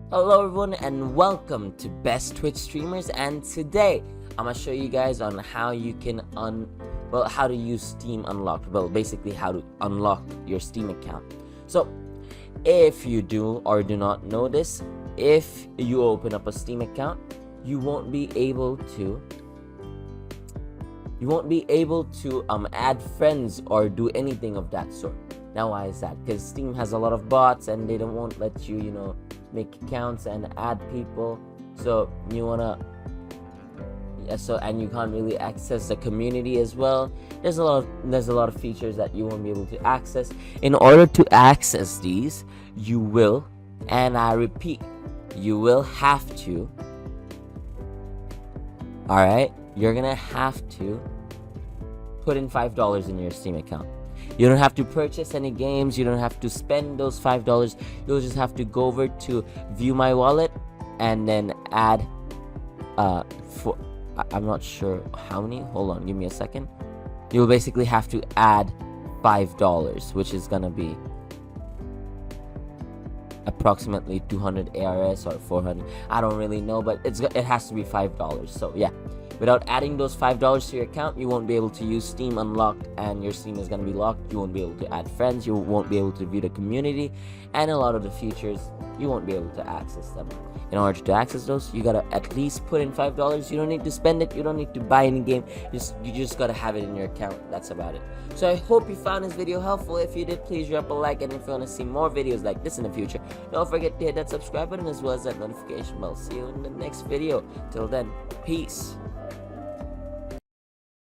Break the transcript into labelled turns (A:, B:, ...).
A: Hello everyone and welcome to Best Twitch Streamers, and today I'm gonna show you guys on how you can how to use Steam Unlocked. Well, basically how to unlock your Steam account. So if you do or do not know this, if you open up a Steam account, you won't be able to add friends or do anything of that sort. Now why is that? Because Steam has a lot of bots and they won't let you make accounts and add people. So you wanna and you can't really access the community as well. There's a lot of features that you won't be able to access. In order to access these, you will, and I repeat, you will have to, alright, you're gonna have to put in $5 in your Steam account. You don't have to purchase any games, you don't have to spend those $5. You'll just have to go over to view my wallet and then add I'm not sure how many, hold on, give me a second. You'll basically have to add $5, which is gonna be approximately 200 ARS or 400, I don't really know, but it has to be $5. So yeah, without adding those $5 to your account, you won't be able to use Steam Unlocked, and your Steam is going to be locked. You won't be able to add friends, you won't be able to view the community, and a lot of the features, you won't be able to access them. In order to access those, you gotta at least put in $5. You don't need to spend it, you don't need to buy any game, you just gotta have it in your account. That's about it. So I hope you found this video helpful. If you did, please drop a like, and if you want to see more videos like this in the future, don't forget to hit that subscribe button as well as that notification bell. See you in the next video. Till then, peace.